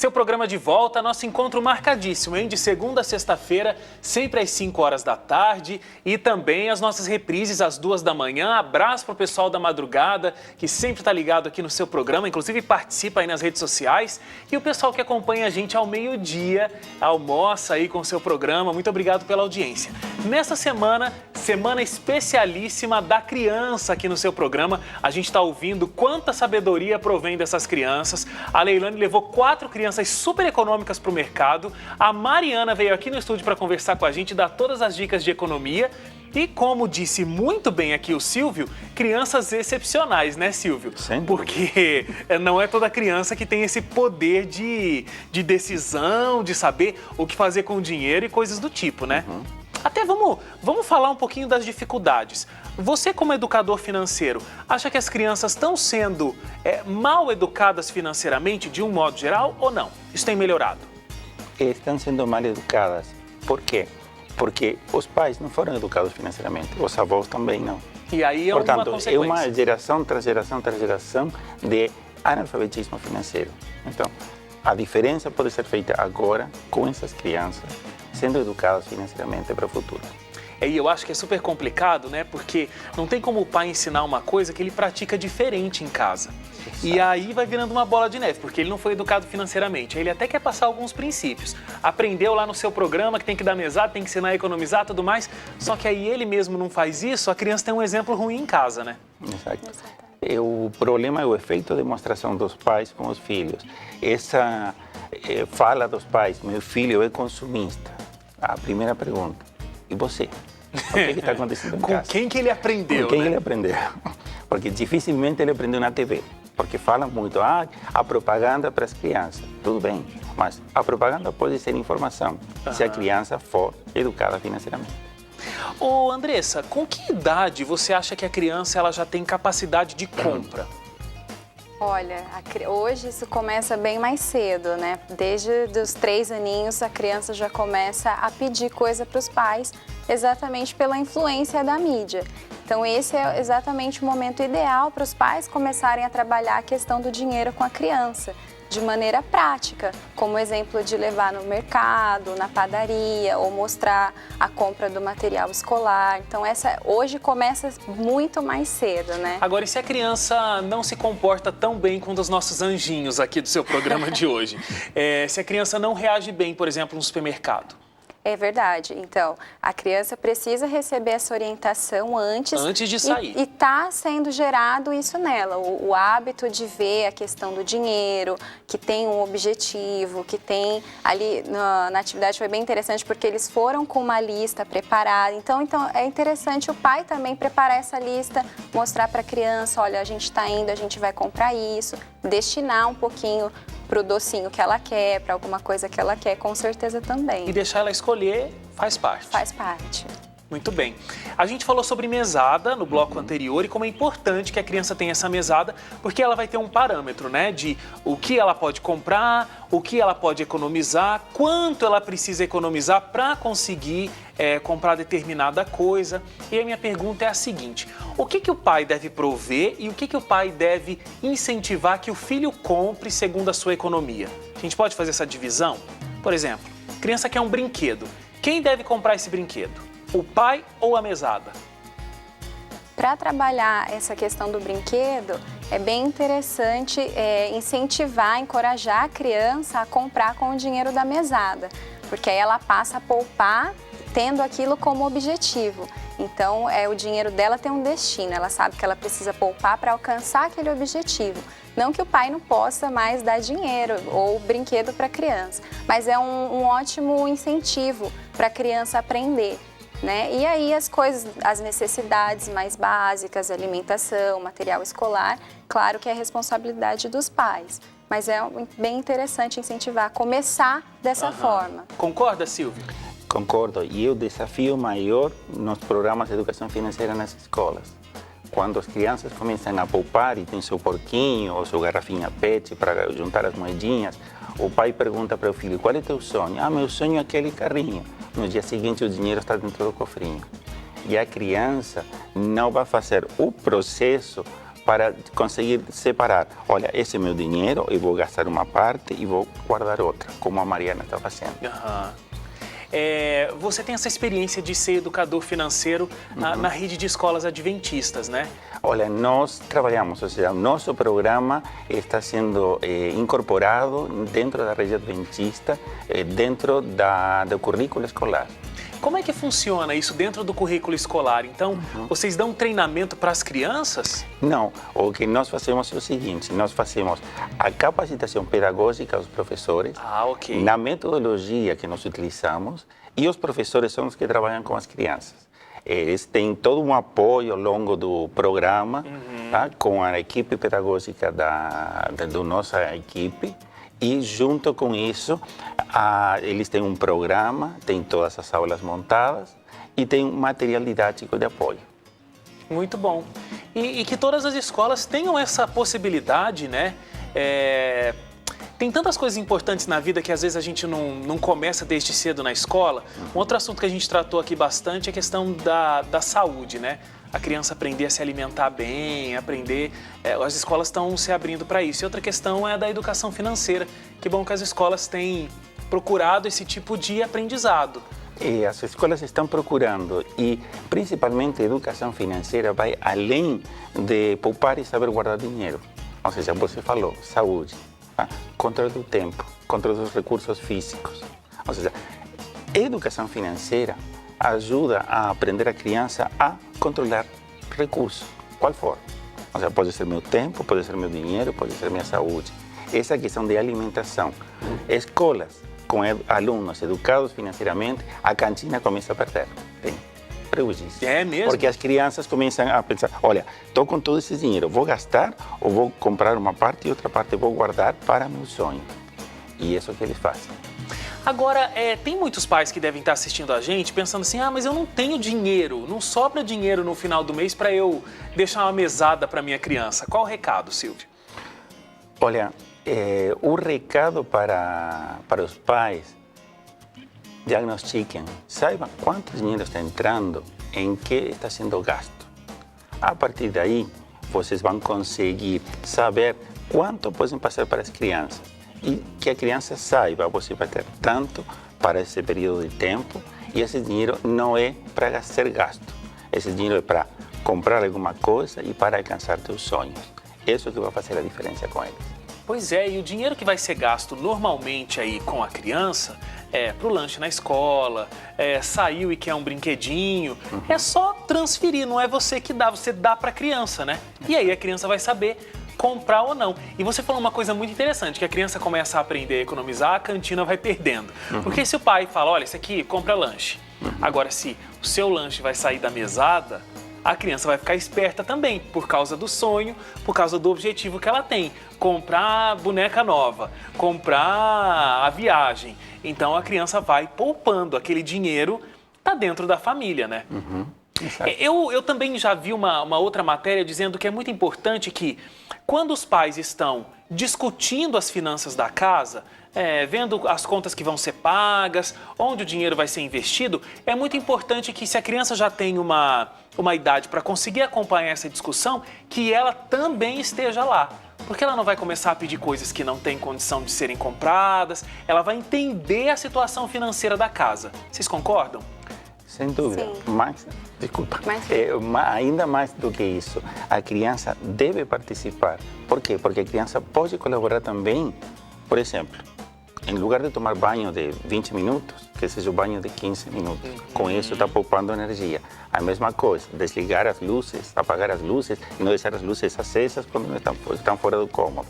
Seu programa de volta, nosso encontro marcadíssimo, hein? De segunda a sexta-feira, sempre às 5 horas da tarde e também as nossas reprises às 2 da manhã. Abraço pro pessoal da madrugada, que sempre tá ligado aqui no seu programa, inclusive participa aí nas redes sociais. E o pessoal que acompanha a gente ao meio-dia, almoça aí com o seu programa. Muito obrigado pela audiência. Nessa semana especialíssima da criança aqui no seu programa. A gente está ouvindo quanta sabedoria provém dessas crianças. A Leilane levou 4 crianças super econômicas para o mercado. A Mariana veio aqui no estúdio para conversar com a gente, dar todas as dicas de economia. E como disse muito bem aqui o Silvio, crianças excepcionais, né, Silvio? Sim. Porque não é toda criança que tem esse poder de decisão, de saber o que fazer com o dinheiro e coisas do tipo, né? Uhum. Até vamos falar um pouquinho das dificuldades. Você, como educador financeiro, acha que as crianças estão sendo mal educadas financeiramente, de um modo geral, ou não? Isso tem melhorado? Estão sendo mal educadas. Por quê? Porque os pais não foram educados financeiramente, os avós também não. E aí é Portanto, uma consequência. É uma geração tras geração de analfabetismo financeiro. Então, a diferença pode ser feita agora com essas crianças sendo educadas financeiramente para o futuro. E eu acho que é super complicado, né? Porque não tem como o pai ensinar uma coisa que ele pratica diferente em casa. Exato. E aí vai virando uma bola de neve, porque ele não foi educado financeiramente. Ele até quer passar alguns princípios. Aprendeu lá no seu programa que tem que dar mesada, tem que ensinar a economizar e tudo mais. Só que aí ele mesmo não faz isso, a criança tem um exemplo ruim em casa, né? Exato. O problema é o efeito de demonstração dos pais com os filhos. Essa fala dos pais, meu filho é consumista. A primeira pergunta, e você? O que está acontecendo em casa? Com quem que ele aprendeu, Com quem né? ele aprendeu? Porque dificilmente ele aprendeu na TV. Porque falam muito, a propaganda para as crianças. Tudo bem, mas a propaganda pode ser informação, se a criança for educada financeiramente. Ô, Andressa, com que idade você acha que a criança ela já tem capacidade de compra? Olha, hoje isso começa bem mais cedo, né? Desde os 3 aninhos a criança já começa a pedir coisa para os pais, exatamente pela influência da mídia. Então esse é exatamente o momento ideal para os pais começarem a trabalhar a questão do dinheiro com a criança, de maneira prática, como exemplo de levar no mercado, na padaria, ou mostrar a compra do material escolar. Então hoje começa muito mais cedo, né? Agora, e se a criança não se comporta tão bem com um dos nossos anjinhos aqui do seu programa de hoje? Se a criança não reage bem, por exemplo, no supermercado? É verdade. Então, a criança precisa receber essa orientação antes de sair. E está sendo gerado isso nela, o hábito de ver a questão do dinheiro, que tem um objetivo, que tem ali na atividade foi bem interessante porque eles foram com uma lista preparada. Então é interessante o pai também preparar essa lista, mostrar para a criança, olha, a gente está indo, a gente vai comprar isso, destinar um pouquinho para o docinho que ela quer, para alguma coisa que ela quer, com certeza também. E deixar ela escolher faz parte. Faz parte. Muito bem. A gente falou sobre mesada no bloco anterior e como é importante que a criança tenha essa mesada, porque ela vai ter um parâmetro, né? De o que ela pode comprar, o que ela pode economizar, quanto ela precisa economizar para conseguir comprar determinada coisa. E a minha pergunta é a seguinte: o que o pai deve prover e o que o pai deve incentivar que o filho compre segundo a sua economia? A gente pode fazer essa divisão? Por exemplo, a criança quer um brinquedo. Quem deve comprar esse brinquedo? O pai ou a mesada? Para trabalhar essa questão do brinquedo, é bem interessante incentivar, encorajar a criança a comprar com o dinheiro da mesada, porque aí ela passa a poupar tendo aquilo como objetivo. Então, o dinheiro dela tem um destino, ela sabe que ela precisa poupar para alcançar aquele objetivo. Não que o pai não possa mais dar dinheiro ou brinquedo para a criança, mas é um ótimo incentivo para a criança aprender. Né? E aí as necessidades mais básicas, alimentação, material escolar, claro que é responsabilidade dos pais. Mas é bem interessante incentivar, começar dessa forma. Concorda, Silvio? Concordo. E o desafio maior nos programas de educação financeira nas escolas. Quando as crianças começam a poupar e tem seu porquinho ou sua garrafinha PET para juntar as moedinhas, o pai pergunta para o filho, qual é teu sonho? Ah, meu sonho é aquele carrinho. No dia seguinte o dinheiro está dentro do cofrinho. E a criança não vai fazer o processo para conseguir separar. Olha, esse é meu dinheiro, eu vou gastar uma parte e vou guardar outra, como a Mariana está fazendo. Você tem essa experiência de ser educador financeiro na rede de escolas adventistas, né? Olha, nós trabalhamos, ou seja, o nosso programa está sendo incorporado dentro da rede adventista, dentro do currículo escolar. Como é que funciona isso dentro do currículo escolar? Então, vocês dão treinamento para as crianças? Não, o que nós fazemos é o seguinte, nós fazemos a capacitação pedagógica aos professores, na metodologia que nós utilizamos, e os professores são os que trabalham com as crianças. Eles têm todo um apoio ao longo do programa, tá? Com a equipe pedagógica da nossa equipe. E junto com isso, eles têm um programa, têm todas as aulas montadas e tem um material didático de apoio. Muito bom. E que todas as escolas tenham essa possibilidade, né? Tem tantas coisas importantes na vida que às vezes a gente não começa desde cedo na escola. Um outro assunto que a gente tratou aqui bastante é a questão da saúde, né? A criança aprender a se alimentar bem, aprender... as escolas estão se abrindo para isso. E outra questão é a da educação financeira. Que bom que as escolas têm procurado esse tipo de aprendizado. E as escolas estão procurando, e principalmente a educação financeira vai além de poupar e saber guardar dinheiro. Ou seja, você falou, saúde, tá? Controle do tempo, controle dos recursos físicos. Ou seja, a educação financeira ajuda a aprender a criança a controlar recursos, qual for. Ou seja, pode ser meu tempo, pode ser meu dinheiro, pode ser minha saúde. Essa questão de alimentação. Escolas com alunos educados financeiramente, a cantina começa a perder. Tem prejuízo. É mesmo? Porque as crianças começam a pensar, olha, estou com todo esse dinheiro, vou gastar ou vou comprar uma parte e outra parte vou guardar para meu sonho. E isso é o que eles fazem. Agora, tem muitos pais que devem estar assistindo a gente pensando assim, mas eu não tenho dinheiro, não sobra dinheiro no final do mês para eu deixar uma mesada para minha criança. Qual o recado, Silvio? Olha, o recado para os pais, diagnostiquem, saibam quanto dinheiro está entrando, em que está sendo gasto. A partir daí, vocês vão conseguir saber quanto podem passar para as crianças. E que a criança saiba, você vai ter tanto para esse período de tempo e esse dinheiro não é para ser gasto. Esse dinheiro é para comprar alguma coisa e para alcançar teus sonhos. Isso é que vai fazer a diferença com eles. Pois é, e o dinheiro que vai ser gasto normalmente aí com a criança para o lanche na escola, saiu e quer um brinquedinho, é só transferir, não é você que dá, você dá para a criança, né? E aí a criança vai saber comprar ou não. E você falou uma coisa muito interessante, que a criança começa a aprender a economizar, a cantina vai perdendo. Porque se o pai fala, olha, esse aqui, compra lanche. Agora, se o seu lanche vai sair da mesada, a criança vai ficar esperta também, por causa do sonho, por causa do objetivo que ela tem. Comprar boneca nova, comprar a viagem. Então, a criança vai poupando aquele dinheiro, tá dentro da família, né? Eu também já vi uma outra matéria dizendo que é muito importante que, quando os pais estão discutindo as finanças da casa, vendo as contas que vão ser pagas, onde o dinheiro vai ser investido, é muito importante que, se a criança já tem uma idade para conseguir acompanhar essa discussão, que ela também esteja lá. Porque ela não vai começar a pedir coisas que não têm condição de serem compradas, ela vai entender a situação financeira da casa. Vocês concordam? Sem dúvida. Sim. Mas, desculpa, ainda mais do que isso, a criança deve participar. Por quê? Porque a criança pode colaborar também, por exemplo, em lugar de tomar banho de 20 minutos, que seja o banho de 15 minutos. Com isso está poupando energia. A mesma coisa, desligar as luzes, apagar as luzes e não deixar as luzes acesas quando não estão fora do cômodo.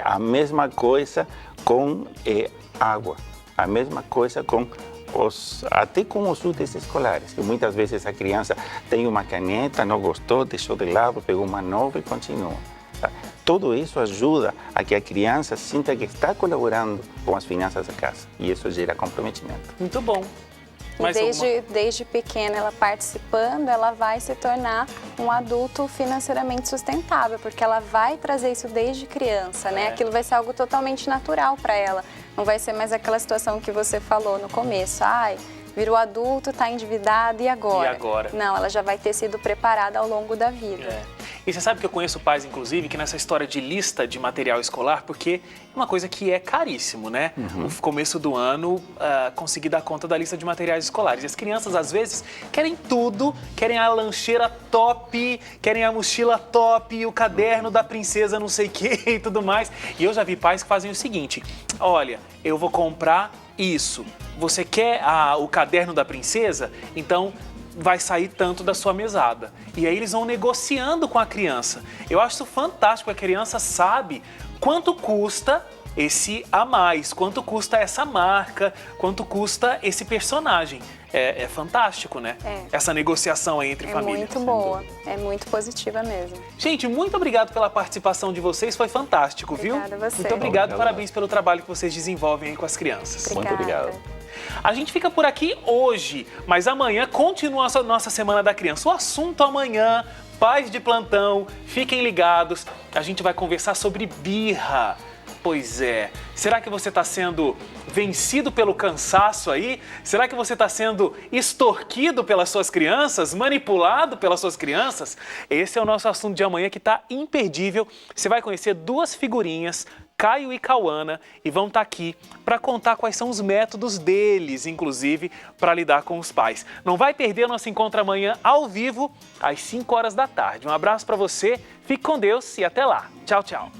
A mesma coisa com água. A mesma coisa com até com os úteis escolares, que muitas vezes a criança tem uma caneta, não gostou, deixou de lado, pegou uma nova e continua. Tá? Tudo isso ajuda a que a criança sinta que está colaborando com as finanças da casa, e isso gera comprometimento. Muito bom. E desde pequena, ela participando, ela vai se tornar um adulto financeiramente sustentável, porque ela vai trazer isso desde criança, né? Aquilo vai ser algo totalmente natural para ela. Não vai ser mais aquela situação que você falou no começo. Virou adulto, está endividado, e agora? E agora? Não, ela já vai ter sido preparada ao longo da vida. E você sabe que eu conheço pais, inclusive, que nessa história de lista de material escolar, porque é uma coisa que é caríssimo, né? No começo do ano, conseguir dar conta da lista de materiais escolares. E as crianças, às vezes, querem tudo, querem a lancheira top, querem a mochila top, o caderno da princesa não sei o que e tudo mais. E eu já vi pais que fazem o seguinte, olha, eu vou comprar isso. Você quer o caderno da princesa? Então vai sair tanto da sua mesada. E aí eles vão negociando com a criança. Eu acho isso fantástico, a criança sabe quanto custa esse a mais, quanto custa essa marca, quanto custa esse personagem. É fantástico, né? Essa negociação aí entre famílias. É muito boa, é muito positiva mesmo. Gente, muito obrigado pela participação de vocês, foi fantástico, viu? Obrigada a você. Muito obrigado, parabéns pelo trabalho que vocês desenvolvem aí com as crianças. Muito obrigado. A gente fica por aqui hoje, mas amanhã continua a nossa Semana da Criança. O assunto amanhã, pais de plantão, fiquem ligados, a gente vai conversar sobre birra. Pois é, será que você está sendo vencido pelo cansaço aí? Será que você está sendo extorquido pelas suas crianças, manipulado pelas suas crianças? Esse é o nosso assunto de amanhã que está imperdível. Você vai conhecer duas figurinhas, Caio e Cauana, e vão estar aqui para contar quais são os métodos deles, inclusive, para lidar com os pais. Não vai perder o nosso encontro amanhã ao vivo, às 5 horas da tarde. Um abraço para você, fique com Deus e até lá. Tchau, tchau.